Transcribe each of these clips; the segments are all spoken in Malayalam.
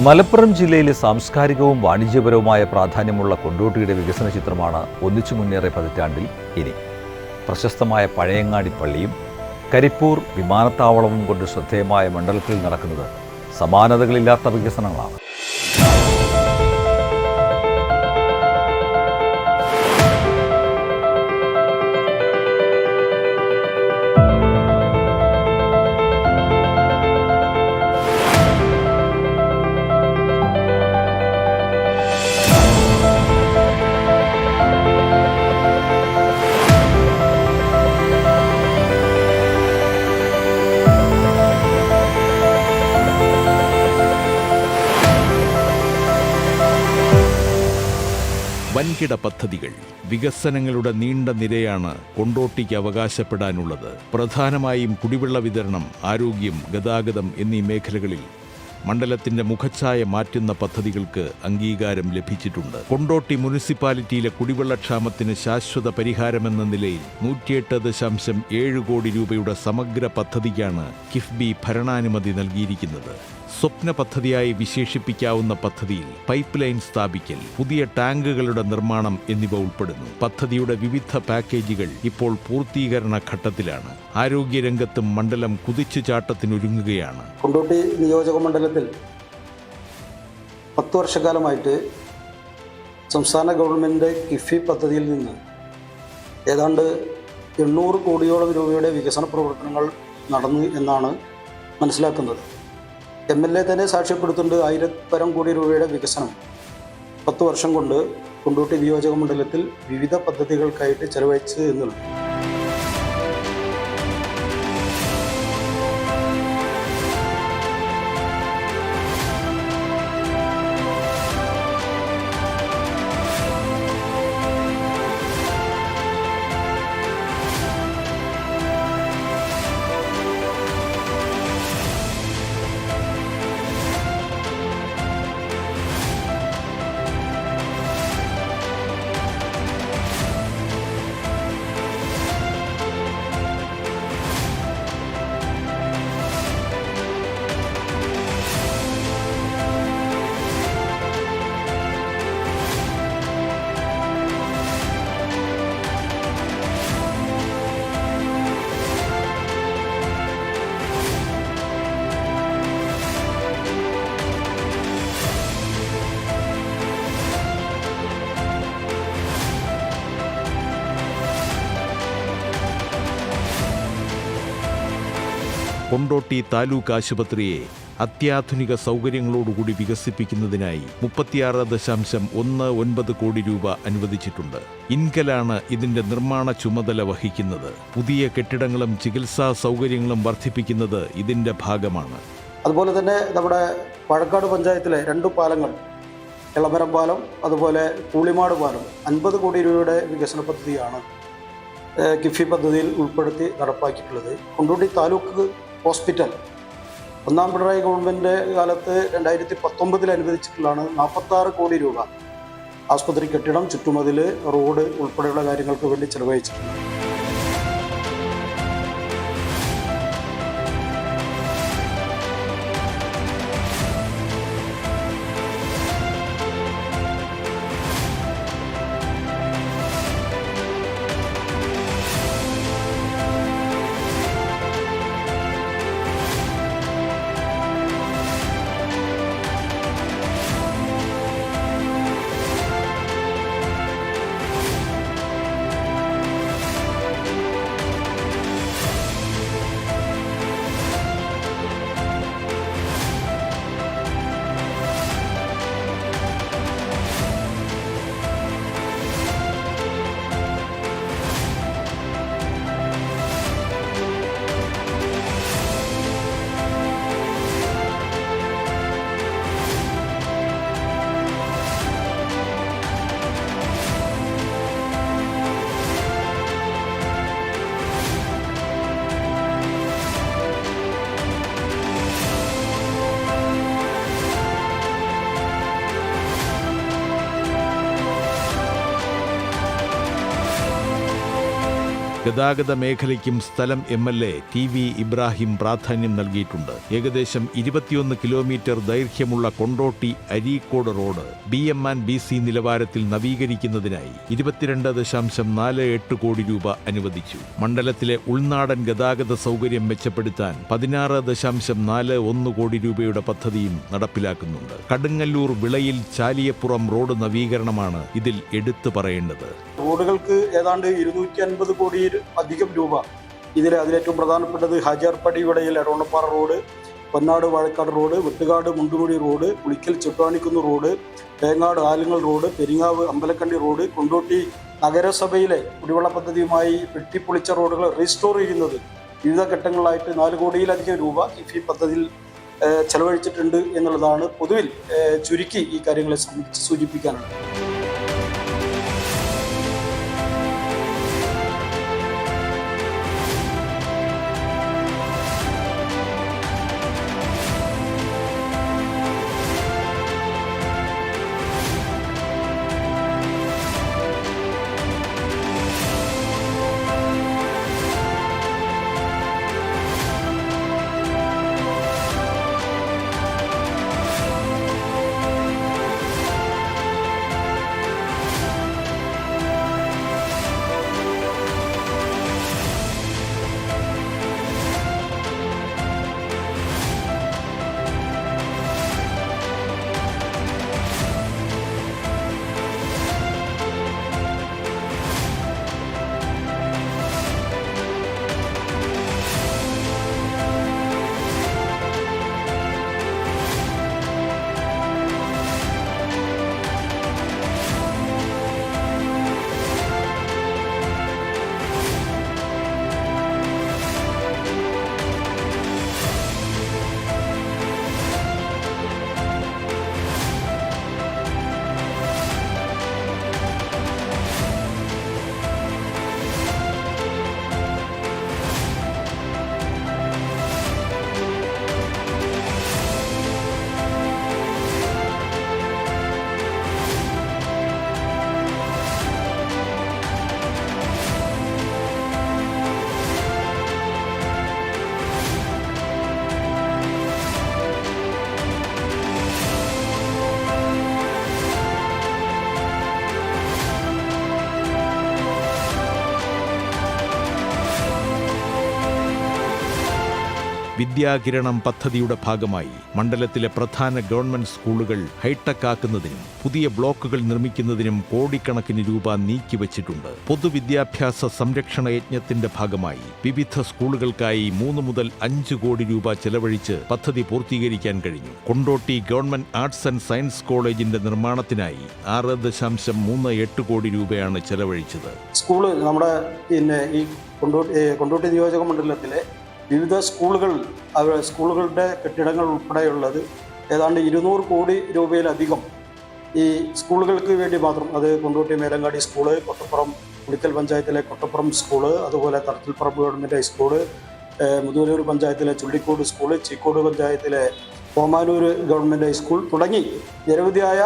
മലപ്പുറം ജില്ലയിലെ സാംസ്കാരികവും വാണിജ്യപരവുമായ പ്രാധാന്യമുള്ള കൊണ്ടോട്ടിയുടെ വികസന ചിത്രമാണ് ഒന്നിച്ചു മുന്നേറിയ പതിറ്റാണ്ടിൽ ഇനി. പ്രശസ്തമായ പഴയങ്ങാടി പള്ളിയും കരിപ്പൂർ വിമാനത്താവളവും കൊണ്ട് ശ്രദ്ധേയമായ മണ്ഡലത്തിൽ നടക്കുന്നത് സമാനതകളില്ലാത്ത വികസനങ്ങളാണ്. വൻകിട പദ്ധതികൾ, വികസനങ്ങളുടെ നീണ്ട നിരയാണ് കൊണ്ടോട്ടിക്ക് അവകാശപ്പെടാനുള്ളത്. പ്രധാനമായും കുടിവെള്ള വിതരണം, ആരോഗ്യം, ഗതാഗതം എന്നീ മേഖലകളിൽ മണ്ഡലത്തിന്റെ മുഖച്ഛായ മാറ്റുന്ന പദ്ധതികൾക്ക് അംഗീകാരം ലഭിച്ചിട്ടുണ്ട്. കൊണ്ടോട്ടി മുനിസിപ്പാലിറ്റിയിലെ കുടിവെള്ളക്ഷാമത്തിന് ശാശ്വത പരിഹാരമെന്ന നിലയിൽ 108.7 കോടി രൂപയുടെ സമഗ്ര പദ്ധതിക്കാണ് കിഫ്ബി ഭരണാനുമതി നൽകിയിരിക്കുന്നത്. സ്വപ്ന പദ്ധതിയായി വിശേഷിപ്പിക്കാവുന്ന പദ്ധതിയിൽ പൈപ്പ് ലൈൻ സ്ഥാപിക്കൽ, പുതിയ ടാങ്കുകളുടെ നിർമ്മാണം എന്നിവ ഉൾപ്പെടുന്നു. പദ്ധതിയുടെ വിവിധ പാക്കേജുകൾ ഇപ്പോൾ പൂർത്തീകരണ ഘട്ടത്തിലാണ്. ആരോഗ്യരംഗത്തും മണ്ഡലം കുതിച്ചുചാട്ടത്തിനൊരുങ്ങുകയാണ്. കൊണ്ടോട്ടി നിയോജക മണ്ഡലത്തിൽ 10 വർഷക്കാലമായിട്ട് സംസ്ഥാന ഗവൺമെൻറ് കിഫ്ബി പദ്ധതിയിൽ നിന്ന് ഏതാണ്ട് 800 കോടിയോളം രൂപയുടെ വികസന പ്രവർത്തനങ്ങൾ നടന്നു എന്നാണ് മനസ്സിലാക്കുന്നത്. MLA തന്നെ സാക്ഷ്യപ്പെടുത്തുന്നുണ്ട് 1000 കോടി രൂപയുടെ വികസനം 10 വർഷം കൊണ്ട് കൊണ്ടോട്ടി നിയോജക മണ്ഡലത്തിൽ വിവിധ പദ്ധതികൾക്കായിട്ട് ചെലവഴിച്ചു എന്നുള്ളത്. കൊണ്ടോട്ടി താലൂക്ക് ആശുപത്രിയെ അത്യാധുനിക സൗകര്യങ്ങളോടുകൂടി വികസിപ്പിക്കുന്നതിനായി 36.19 കോടി രൂപ അനുവദിച്ചിട്ടുണ്ട്. ഇൻകലാണ് ഇതിന്റെ നിർമ്മാണ ചുമതല വഹിക്കുന്നത്. പുതിയ കെട്ടിടങ്ങളും ചികിത്സാ സൗകര്യങ്ങളും വർദ്ധിപ്പിക്കുന്നത് ഇതിന്റെ ഭാഗമാണ്. അതുപോലെ തന്നെ നമ്മുടെ പാലക്കാട് പഞ്ചായത്തിലെ 2 പാലങ്ങൾ, എളമരം പാലം അതുപോലെ കൂളിമാട് പാലം 50 കോടി രൂപയുടെ വികസന പദ്ധതിയാണ് കിഫ്ബി പദ്ധതിയിൽ ഉൾപ്പെടുത്തി നടപ്പാക്കിയിട്ടുള്ളത്. കൊണ്ടോട്ടി താലൂക്ക് ഹോസ്പിറ്റൽ 1ാം പിണറായി ഗവൺമെൻറ് കാലത്ത് 2019 അനുവദിച്ചിട്ടുള്ളതാണ് 46 കോടി രൂപ ആസ്പത്രി കെട്ടിടം, ചുറ്റുമതിൽ, റോഡ് ഉൾപ്പെടെയുള്ള കാര്യങ്ങൾക്ക് വേണ്ടി ചെലവഴിച്ചിട്ടുണ്ട്. ഗതാഗത മേഖലയ്ക്കും സ്ഥലം MLA TV ഇബ്രാഹിം പ്രാധാന്യം നൽകിയിട്ടുണ്ട്. ഏകദേശം 21 കിലോമീറ്റർ ദൈർഘ്യമുള്ള കൊണ്ടോട്ടി അരീക്കോട് റോഡ് BM&BC നിലവാരത്തിൽ നവീകരിക്കുന്നതിനായി 22.48 കോടി രൂപ അനുവദിച്ചു. മണ്ഡലത്തിലെ ഉൾനാടൻ ഗതാഗത സൗകര്യം മെച്ചപ്പെടുത്താൻ 16.41 കോടി രൂപയുടെ പദ്ധതിയും നടപ്പിലാക്കുന്നുണ്ട്. കടുങ്ങല്ലൂർ വിളയിൽ ചാലിയപ്പുറം റോഡ് നവീകരണമാണ് ഇതിൽ എടുത്തു പറയേണ്ടത്. റോഡുകൾക്ക് ഏതാണ്ട് 250 കോടി അധികം രൂപ. അതിലേറ്റവും പ്രധാനപ്പെട്ടത് ഹാജിയാർപ്പടി വിടയിൽ Edavannappara road, Ponnad Vazhakkad road, Vettukad Mundumudi road, Pulikkal Chettanikkunnu road, Thengad Alungal road, Peringavu Ambalakandi road, Kondotty നഗരസഭയിലെ കുടിവെള്ള പദ്ധതിയുമായി വെട്ടിപ്പൊളിച്ച റോഡുകൾ റീസ്റ്റോർ ചെയ്യുന്നത് വിവിധ ഘട്ടങ്ങളിലായിട്ട് 4 കോടിയിലധികം രൂപ കിഫി പദ്ധതിയിൽ ചെലവഴിച്ചിട്ടുണ്ട് എന്നുള്ളതാണ് പൊതുവിൽ ചുരുക്കി ഈ കാര്യങ്ങളെ സംബന്ധിച്ച് സൂചിപ്പിക്കാനുള്ളത്. വിദ്യാകിരണം പദ്ധതിയുടെ ഭാഗമായി മണ്ഡലത്തിലെ പ്രധാന ഗവൺമെന്റ് സ്കൂളുകൾ ഹൈടെക് ആക്കുന്നതിനും പുതിയ ബ്ലോക്കുകൾ നിർമ്മിക്കുന്നതിനും കോടിക്കണക്കിന് രൂപ നീക്കിവച്ചിട്ടുണ്ട്. പൊതുവിദ്യാഭ്യാസ സംരക്ഷണ യജ്ഞത്തിന്റെ ഭാഗമായി വിവിധ സ്കൂളുകൾക്കായി 3 മുതൽ 5 കോടി രൂപ ചെലവഴിച്ച് പദ്ധതി പൂർത്തീകരിക്കാൻ കഴിഞ്ഞു. Kondotty government arts and science കോളേജിന്റെ നിർമ്മാണത്തിനായി 6.38 കോടി രൂപയാണ് ചെലവഴിച്ചത്. സ്കൂള് നമ്മുടെ ഈ കൊണ്ടോട്ടി നിയോജക മണ്ഡലത്തിലെ വിവിധ സ്കൂളുകളുടെ കെട്ടിടങ്ങൾ ഉൾപ്പെടെയുള്ളത് ഏതാണ്ട് 200 കോടി രൂപയിലധികം ഈ സ്കൂളുകൾക്ക് വേണ്ടി മാത്രം. അത് കൊണ്ടോട്ടി മേലങ്ങാടി സ്കൂള്, കൊട്ടപ്പുറം പുളിക്കൽ പഞ്ചായത്തിലെ കൊട്ടപ്പുറം സ്കൂള്, അതുപോലെ തറച്ചിൽപ്പറമ്പ് ഗവൺമെൻറ് ഹൈസ്കൂള്, മുതുവലൂർ പഞ്ചായത്തിലെ ചുള്ളിക്കോട് സ്കൂള്, ചീക്കോട് പഞ്ചായത്തിലെ ഓമാനൂർ ഗവൺമെൻറ് ഹൈസ്കൂൾ തുടങ്ങി നിരവധിയായ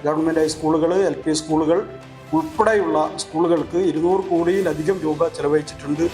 ഗവൺമെൻറ് ഹൈസ്കൂളുകൾ, LP സ്കൂളുകൾ ഉൾപ്പെടെയുള്ള സ്കൂളുകൾക്ക് 200 കോടിയിലധികം രൂപ ചെലവഴിച്ചിട്ടുണ്ട്.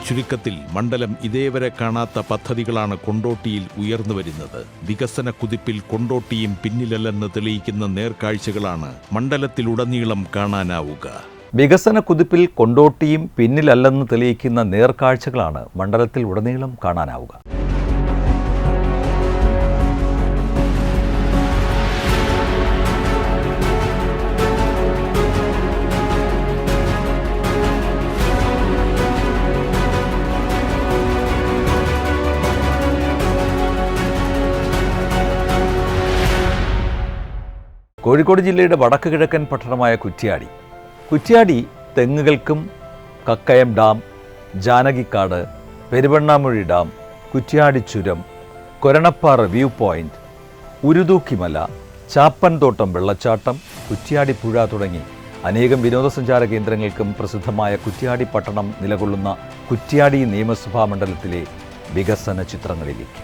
ചുരുക്കത്തിൽ മണ്ഡലം ഇതേവരെ കാണാത്ത പദ്ധതികളാണ് കൊണ്ടോട്ടിയിൽ ഉയർന്നു വരുന്നത്. വികസന കുതിപ്പിൽ കൊണ്ടോട്ടിയും പിന്നിലല്ലെന്ന് തെളിയിക്കുന്ന നേർക്കാഴ്ചകളാണ് മണ്ഡലത്തിലുടനീളം കാണാനാവുക. വികസന കുതിപ്പിൽ കൊണ്ടോട്ടിയും പിന്നിലല്ലെന്ന് തെളിയിക്കുന്ന നേർക്കാഴ്ചകളാണ് മണ്ഡലത്തിൽ ഉടനീളം കാണാനാവുക. കോഴിക്കോട് ജില്ലയുടെ വടക്ക് കിഴക്കൻ പട്ടണമായ കുറ്റ്യാടി തെങ്ങുകൾക്കും കക്കയം ഡാം, ജാനകിക്കാട്, പെരുവണ്ണാമൊഴി ഡാം, കുറ്റ്യാടി ചുരം, കൊരണപ്പാറ വ്യൂ പോയിന്റ്, ഉരുതൂക്കിമല, ചാപ്പൻതോട്ടം വെള്ളച്ചാട്ടം, കുറ്റ്യാടി പുഴ തുടങ്ങി അനേകം വിനോദസഞ്ചാര കേന്ദ്രങ്ങൾക്കും പ്രസിദ്ധമായ കുറ്റ്യാടി പട്ടണം നിലകൊള്ളുന്ന കുറ്റ്യാടി നിയമസഭാ മണ്ഡലത്തിലെ വികസന ചിത്രങ്ങളിലേക്ക്.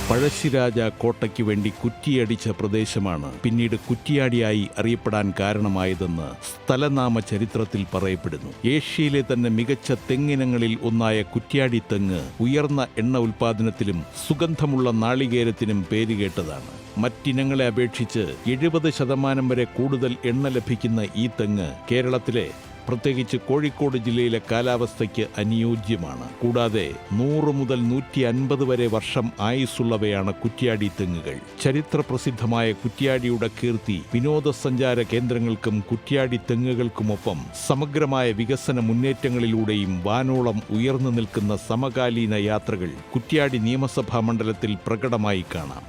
പഴശ്ശിരാജ കോട്ടയ്ക്ക് വേണ്ടി കുറ്റിയടിച്ച പ്രദേശമാണ് പിന്നീട് കുറ്റ്യാടിയായി അറിയപ്പെടാൻ കാരണമായതെന്ന് സ്ഥലനാമ ചരിത്രത്തിൽ പറയപ്പെടുന്നു. ഏഷ്യയിലെ തന്നെ മികച്ച തെങ്ങിനങ്ങളിൽ ഒന്നായ കുറ്റ്യാടി തെങ്ങ് ഉയർന്ന എണ്ണ ഉൽപാദനത്തിലും സുഗന്ധമുള്ള നാളികേരത്തിനും പേരുകേട്ടതാണ്. മറ്റിനങ്ങളെ അപേക്ഷിച്ച് 70% വരെ കൂടുതൽ എണ്ണ ലഭിക്കുന്ന ഈ തെങ്ങ് കേരളത്തിലെ പ്രത്യേകിച്ച് കോഴിക്കോട് ജില്ലയിലെ കാലാവസ്ഥയ്ക്ക് അനുയോജ്യമാണ്. കൂടാതെ 100 മുതൽ 150 വരെ വർഷം ആയുസ്സുള്ളവയാണ് കുറ്റ്യാടി തെങ്ങുകൾ. ചരിത്ര പ്രസിദ്ധമായ കുറ്റ്യാടിയുടെ കീർത്തി വിനോദസഞ്ചാര കേന്ദ്രങ്ങൾക്കും കുറ്റ്യാടി തെങ്ങുകൾക്കുമൊപ്പം സമഗ്രമായ വികസന മുന്നേറ്റങ്ങളിലൂടെയും വാനോളം ഉയർന്നു നിൽക്കുന്ന സമകാലീന യാത്രകൾ കുറ്റ്യാടി നിയമസഭാ മണ്ഡലത്തിൽ പ്രകടമായി കാണാം.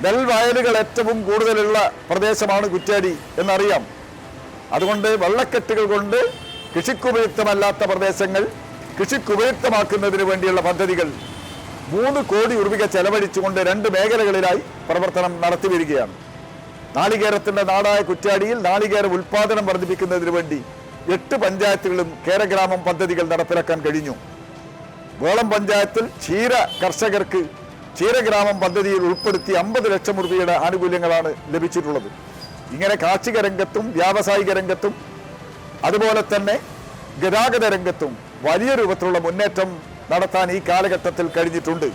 നെൽവയലുകൾ ഏറ്റവും കൂടുതലുള്ള പ്രദേശമാണ് കുറ്റ്യാടി എന്നറിയാം. അതുകൊണ്ട് വെള്ളക്കെട്ടുകൾ കൊണ്ട് കൃഷിക്കുപയുക്തമല്ലാത്ത പ്രദേശങ്ങൾ കൃഷിക്കുപയുക്തമാക്കുന്നതിന് വേണ്ടിയുള്ള പദ്ധതികൾ 3 കോടി രൂപ ചെലവഴിച്ചുകൊണ്ട് 2 മേഖലകളിലായി പ്രവർത്തനം നടത്തിവരികയാണ്. നാളികേരത്തിന്റെ നാടായ കുറ്റ്യാടിയിൽ നാളികേര ഉൽപാദനം വർദ്ധിപ്പിക്കുന്നതിന് വേണ്ടി 8 പഞ്ചായത്തുകളും കേരഗ്രാമം പദ്ധതികൾ നടപ്പിലാക്കാൻ കഴിഞ്ഞു. വേളം പഞ്ചായത്തിൽ ക്ഷീര കർഷകർക്ക് ക്ഷീരഗ്രാമം പദ്ധതിയിൽ ഉൾപ്പെടുത്തി 50 ലക്ഷം രൂപയുടെ ആനുകൂല്യങ്ങളാണ് ലഭിച്ചിട്ടുള്ളത്. ഇങ്ങനെ കാർഷിക രംഗത്തും വ്യാവസായിക രംഗത്തും അതുപോലെ തന്നെ ഗതാഗത രംഗത്തും വലിയ രൂപത്തിലുള്ള മുന്നേറ്റം നടത്താൻ ഈ കാലഘട്ടത്തിൽ കഴിഞ്ഞിട്ടുണ്ട്.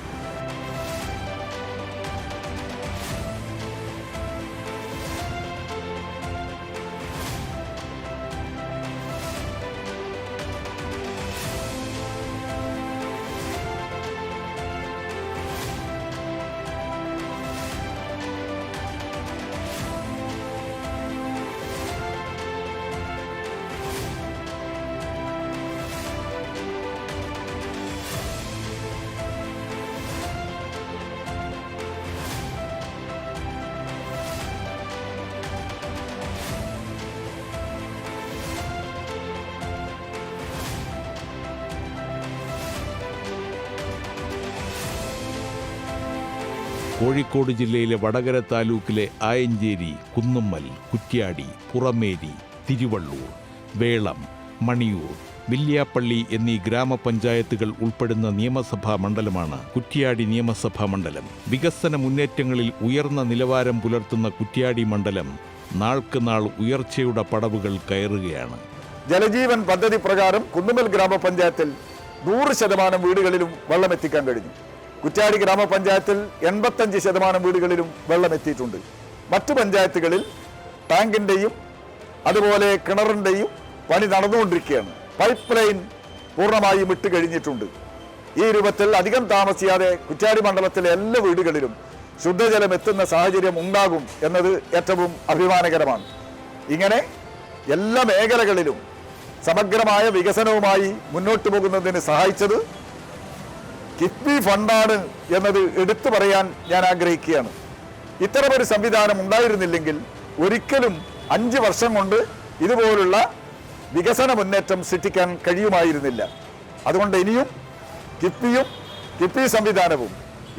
കോഴിക്കോട് ജില്ലയിലെ വടകര താലൂക്കിലെ ആയഞ്ചേരി, കുന്നുമ്മൽ, കുറ്റ്യാടി, പുറമേരി, തിരുവള്ളൂർ, വേളം, മണിയൂർ, വില്യാപ്പള്ളി എന്നീ ഗ്രാമപഞ്ചായത്തുകൾ ഉൾപ്പെടുന്ന നിയമസഭാ മണ്ഡലമാണ് കുറ്റ്യാടി നിയമസഭാ മണ്ഡലം. വികസന മുന്നേറ്റങ്ങളിൽ ഉയർന്ന നിലവാരം പുലർത്തുന്ന കുറ്റ്യാടി മണ്ഡലം നാൾക്ക് നാൾ ഉയർച്ചയുടെ പടവുകൾ കയറുകയാണ്. ജലജീവൻ പദ്ധതി പ്രകാരം കുന്നുമ്മൽ ഗ്രാമപഞ്ചായത്തിൽ 100% വീടുകളിലും വെള്ളമെത്തിക്കാൻ കഴിഞ്ഞു. കുറ്റ്യാടി ഗ്രാമപഞ്ചായത്തിൽ 85% വീടുകളിലും വെള്ളം എത്തിയിട്ടുണ്ട്. മറ്റു പഞ്ചായത്തുകളിൽ ടാങ്കിൻ്റെയും അതുപോലെ കിണറിൻ്റെയും പണി നടന്നുകൊണ്ടിരിക്കുകയാണ്. പൈപ്പ് ലൈൻ പൂർണ്ണമായും ഇട്ട് കഴിഞ്ഞിട്ടുണ്ട്. ഈ രൂപത്തിൽ അധികം താമസിയാതെ കുറ്റ്യാടി മണ്ഡലത്തിലെ എല്ലാ വീടുകളിലും ശുദ്ധജലം എത്തുന്ന സാഹചര്യം ഉണ്ടാകും എന്നത് ഏറ്റവും അഭിമാനകരമാണ്. ഇങ്ങനെ എല്ലാ മേഖലകളിലും സമഗ്രമായ വികസനവുമായി മുന്നോട്ട് പോകുന്നതിന് സഹായിച്ചത് കിഫ്ബി ഫണ്ടാണ് എന്നത് എടുത്തു പറയാൻ ഞാൻ ആഗ്രഹിക്കുകയാണ്. ഇത്തരമൊരു സംവിധാനം ഉണ്ടായിരുന്നില്ലെങ്കിൽ ഒരിക്കലും 5 വർഷം കൊണ്ട് ഇതുപോലുള്ള വികസന മുന്നേറ്റം സൃഷ്ടിക്കാൻ കഴിയുമായിരുന്നില്ല. അതുകൊണ്ട് ഇനിയും കിഫ്ബി സംവിധാനവും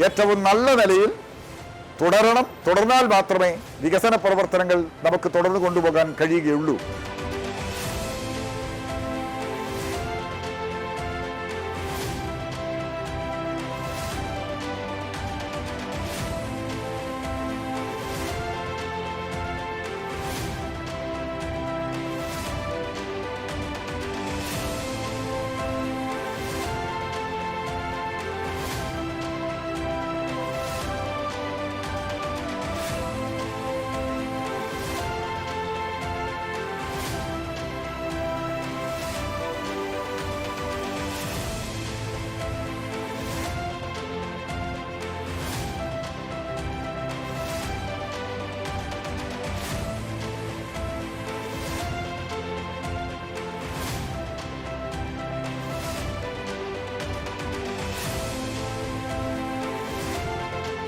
ഏറ്റവും നല്ല നിലയിൽ തുടരണം. തുടർന്നാൽ മാത്രമേ വികസന പ്രവർത്തനങ്ങൾ നമുക്ക് തുടർന്ന് കൊണ്ടുപോകാൻ കഴിയുകയുള്ളൂ.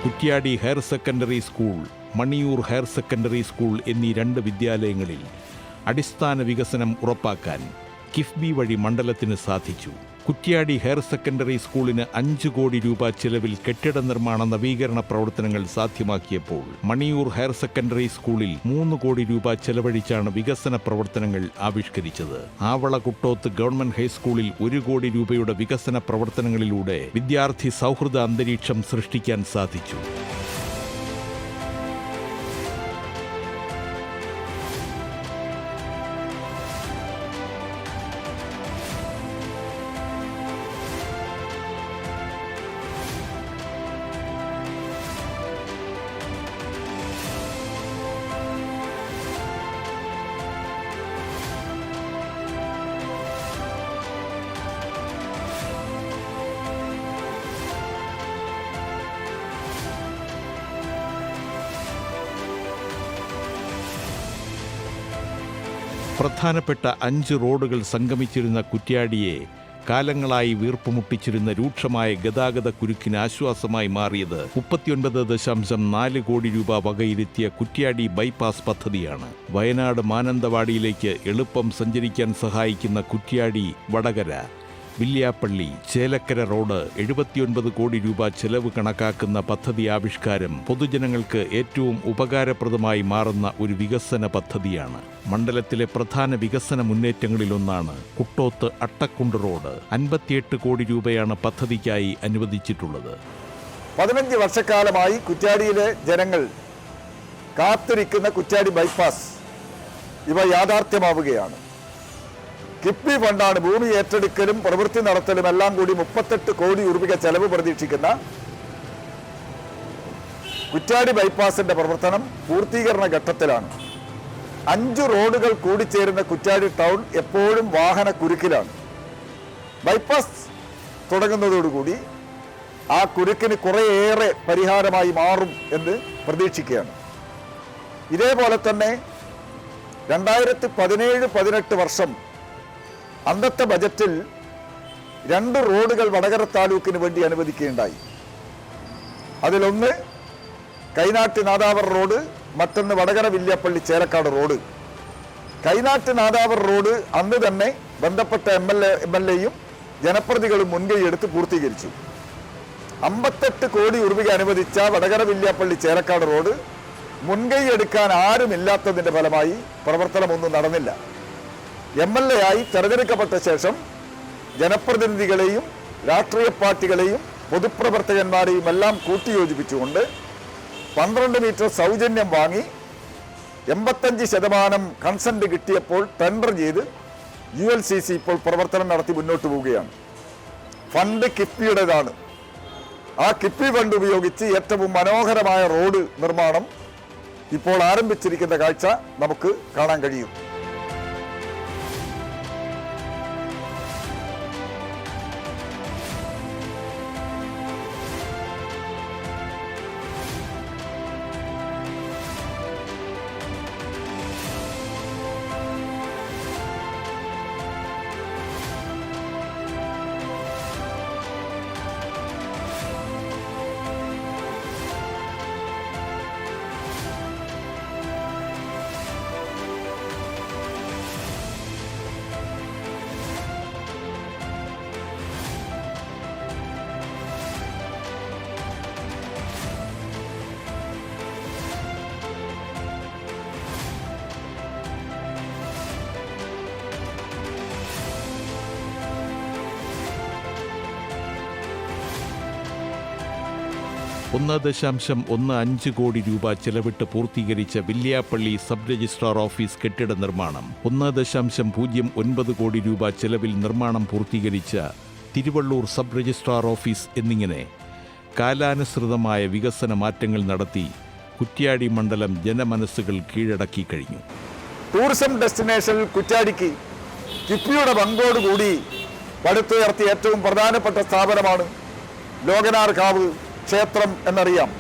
Kuttiadi higher secondary school, Maniyur higher secondary school എന്നീ 2 വിദ്യാലയങ്ങളിൽ അടിസ്ഥാന വികസനം ഉറപ്പാക്കാൻ കിഫ്ബി വഴി മണ്ഡലത്തിന് സാധിച്ചു. കുറ്റ്യാടി ഹയർ സെക്കൻഡറി സ്കൂളിന് 5 കോടി രൂപ ചെലവിൽ കെട്ടിട നിർമ്മാണ നവീകരണ പ്രവർത്തനങ്ങൾ സാധ്യമാക്കിയപ്പോൾ മണിയൂർ ഹയർ സെക്കൻഡറി സ്കൂളിൽ 3 കോടി രൂപ ചെലവഴിച്ചാണ് വികസന പ്രവർത്തനങ്ങൾ ആവിഷ്കരിച്ചത്. ആവള കുട്ടോത്ത് ഗവൺമെന്റ് ഹൈസ്കൂളിൽ 1 കോടി രൂപയുടെ വികസന പ്രവർത്തനങ്ങളിലൂടെ വിദ്യാർത്ഥി സൗഹൃദ അന്തരീക്ഷം സൃഷ്ടിക്കാൻ സാധിച്ചു. പ്രധാനപ്പെട്ട 5 റോഡുകൾ സംഗമിച്ചിരുന്ന കുറ്റ്യാടിയെ കാലങ്ങളായി വീർപ്പുമുട്ടിച്ചിരുന്ന രൂക്ഷമായ ഗതാഗത കുരുക്കിന് ആശ്വാസമായി മാറിയത് 39.4 കോടി രൂപ വകയിരുത്തിയ കുറ്റ്യാടി ബൈപ്പാസ് പദ്ധതിയാണ്. വയനാട് മാനന്തവാടിയിലേക്ക് എളുപ്പം സഞ്ചരിക്കാൻ സഹായിക്കുന്ന കുറ്റ്യാടി വടകര വില്യാപ്പള്ളി ചേലക്കര റോഡ് 79 കോടി രൂപ ചെലവ് കണക്കാക്കുന്ന പദ്ധതി ആവിഷ്കാരം പൊതുജനങ്ങൾക്ക് ഏറ്റവും ഉപകാരപ്രദമായി മാറുന്ന ഒരു വികസന പദ്ധതിയാണ്. മണ്ഡലത്തിലെ പ്രധാന വികസന മുന്നേറ്റങ്ങളിലൊന്നാണ് കുട്ടോത്ത് അട്ടക്കുണ്ട് റോഡ്. 58 കോടി രൂപയാണ് പദ്ധതിക്കായി അനുവദിച്ചിട്ടുള്ളത്. 15 വർഷക്കാലമായി കുറ്റ്യാടിയിലെ ജനങ്ങൾ കാത്തിരിക്കുന്ന കുറ്റ്യാടി ബൈപ്പാസ് ഇവ യാഥാർത്ഥ്യമാവുകയാണ്. കിഫ്ബി ഫണ്ടാണ് ഭൂമി ഏറ്റെടുക്കലും പ്രവൃത്തി നടത്തലും എല്ലാം കൂടി 38 കോടി രൂപ ചെലവ് പ്രതീക്ഷിക്കുന്ന കുറ്റ്യാടി ബൈപ്പാസിന്റെ പ്രവർത്തനം പൂർത്തീകരണ ഘട്ടത്തിലാണ്. 5 റോഡുകൾ കൂടിച്ചേരുന്ന കുറ്റ്യാടി ടൗൺ എപ്പോഴും വാഹന കുരുക്കിലാണ്. ബൈപ്പാസ് തുടങ്ങുന്നതോടുകൂടി ആ കുരുക്കിന് കുറേയേറെ പരിഹാരമായി മാറും എന്ന് പ്രതീക്ഷിക്കുകയാണ്. ഇതേപോലെ തന്നെ 2017-18 വർഷം അന്നത്തെ ബജറ്റിൽ 2 റോഡുകൾ വടകര താലൂക്കിന് വേണ്ടി അനുവദിക്കുകയുണ്ടായി. അതിലൊന്ന് കൈനാട്ട് നാദാവർ റോഡ്, മറ്റൊന്ന് വടകര വില്യാപ്പള്ളി ചേലക്കാട് റോഡ്. കൈനാട്ട് നാദാവർ റോഡ് അന്ന് തന്നെ ബന്ധപ്പെട്ട എം എൽ എയും ജനപ്രതിനിധികളും മുൻകൈയെടുത്ത് പൂർത്തീകരിച്ചു. 58 കോടി രൂപ അനുവദിച്ച വടകര വില്യാപ്പള്ളി ചേലക്കാട് റോഡ് മുൻകൈ എടുക്കാൻ ആരുമില്ലാത്തതിൻ്റെ ഫലമായി പ്രവർത്തനമൊന്നും നടന്നില്ല. MLA ആയി തെരഞ്ഞെടുക്കപ്പെട്ട ശേഷം ജനപ്രതിനിധികളെയും രാഷ്ട്രീയ പാർട്ടികളെയും പൊതുപ്രവർത്തകന്മാരെയും എല്ലാം കൂട്ടിയോജിപ്പിച്ചുകൊണ്ട് 12 മീറ്റർ സൗജന്യം വാങ്ങി 85% കൺസെന്റ് കിട്ടിയപ്പോൾ ടെൻഡർ ചെയ്ത് ULCC ഇപ്പോൾ പ്രവർത്തനം നടത്തി മുന്നോട്ട് പോവുകയാണ്. ഫണ്ട് കിഫ്ബിയുടേതാണ്. ആ കിഫ്ബി ഫണ്ട് ഉപയോഗിച്ച് ഏറ്റവും മനോഹരമായ റോഡ് നിർമ്മാണം ഇപ്പോൾ ആരംഭിച്ചിരിക്കുന്ന കാഴ്ച നമുക്ക് കാണാൻ കഴിയും. 1.15 കോടി രൂപ ചെലവിട്ട് പൂർത്തീകരിച്ച വില്യാപ്പള്ളി സബ് രജിസ്ട്രാർ ഓഫീസ് കെട്ടിട നിർമ്മാണം, 1.09 കോടി രൂപ ചെലവിൽ നിർമ്മാണം പൂർത്തീകരിച്ച തിരുവള്ളൂർ സബ് രജിസ്ട്രാർ ഓഫീസ് എന്നിങ്ങനെ കാലാനുസൃതമായ വികസന മാറ്റങ്ങൾ നടത്തി കുറ്റ്യാടി മണ്ഡലം ജനമനസ്സുകൾ കീഴടക്കി കഴിഞ്ഞു. ടൂറിസം ഡെസ്റ്റിനേഷനിൽ കുറ്റ്യാടിക്ക് കിഫ്ബിയുടെ പങ്കോടുകൂടി പടുത്തുയർത്തിയ ഏറ്റവും പ്രധാനപ്പെട്ട സ്ഥാപനമാണ് ലോകനാർകാവ് ക്ഷേത്രം എന്നറിയാം.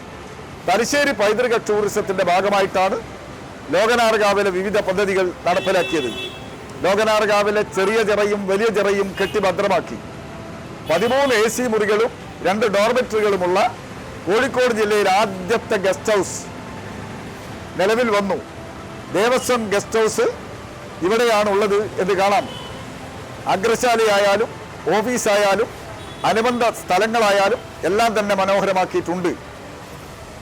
തലശ്ശേരി പൈതൃക ടൂറിസത്തിന്റെ ഭാഗമായിട്ടാണ് ലോകനാർകാവിലെ വിവിധ പദ്ധതികൾ നടപ്പിലാക്കിയത്. ലോകനാർകാവിലെ ചെറിയ ചിറയും വലിയ ചിറയും കെട്ടി ഭദ്രമാക്കി 13 AC മുറികളും 2 ഡോർമെറ്ററികളുമുള്ള കോഴിക്കോട് ജില്ലയിൽ ആദ്യത്തെ ഗസ്റ്റ് ഹൗസ് നിലവിൽ വന്നു. ദേവസ്വം ഗസ്റ്റ് ഹൗസ് ഇവിടെയാണുള്ളത് എന്ന് കാണാം. അഗ്രശാലയായാലും ഓഫീസായാലും അനുബന്ധ സ്ഥലങ്ങളായാലും എല്ലാം തന്നെ മനോഹരമാക്കിയിട്ടുണ്ട്.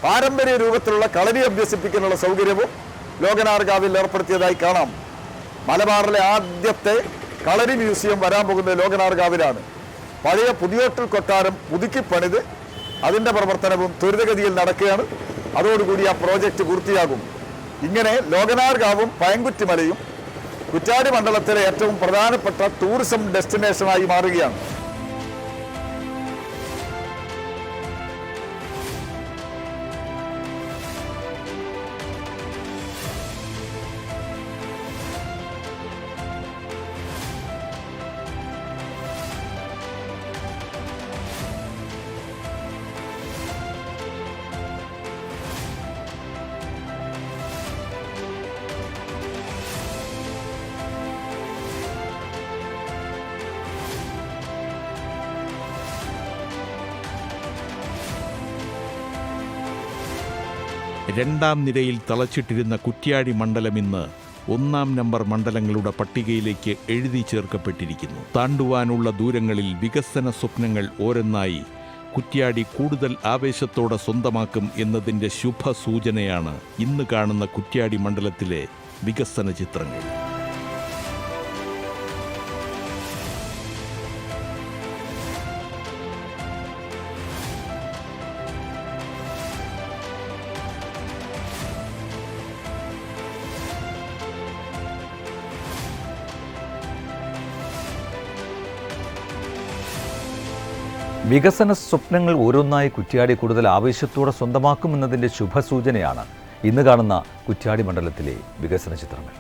പാരമ്പര്യ രൂപത്തിലുള്ള കളരി അഭ്യസിപ്പിക്കാനുള്ള സൗകര്യവും ലോകനാർകാവിൽ ഏർപ്പെടുത്തിയതായി കാണാം. മലബാറിലെ ആദ്യത്തെ കളരി മ്യൂസിയം വരാൻ പോകുന്നത് ലോകനാർകാവിലാണ്. പഴയ പുതിയോട്ടൽ കൊട്ടാരം പുതുക്കി പണിത് അതിൻ്റെ പ്രവർത്തനവും ത്വരിതഗതിയിൽ നടക്കുകയാണ്. അതോടുകൂടി ആ പ്രോജക്റ്റ് പൂർത്തിയാകും. ഇങ്ങനെ ലോകനാർകാവും പയങ്കുറ്റിമലയും കുറ്റ്യാടി മണ്ഡലത്തിലെ ഏറ്റവും പ്രധാനപ്പെട്ട ടൂറിസം ഡെസ്റ്റിനേഷനായി മാറുകയാണ്. രണ്ടാം നിരയിൽ തളച്ചിട്ടിരുന്ന കുറ്റ്യാടി മണ്ഡലം ഇന്ന് 1-ാം നമ്പർ മണ്ഡലങ്ങളുടെ പട്ടികയിലേക്ക് എഴുതി ചേർക്കപ്പെട്ടിരിക്കുന്നു. താണ്ടുവാനുള്ള ദൂരങ്ങളിൽ വികസന സ്വപ്നങ്ങൾ ഓരോന്നായി കുറ്റ്യാടി കൂടുതൽ ആവേശത്തോടെ സ്വന്തമാക്കും എന്നതിൻ്റെ ശുഭസൂചനയാണ് ഇന്ന് കാണുന്ന കുറ്റ്യാടി മണ്ഡലത്തിലെ വികസന ചിത്രങ്ങൾ. വികസന സ്വപ്നങ്ങൾ ഓരോന്നായി കുറ്റ്യാടി കൂടുതൽ ആവേശത്തോടെ സ്വന്തമാക്കുമെന്നതിൻ്റെ ശുഭസൂചനയാണ് ഇന്ന് കാണുന്ന കുറ്റ്യാടി മണ്ഡലത്തിലെ വികസന ചിത്രങ്ങൾ.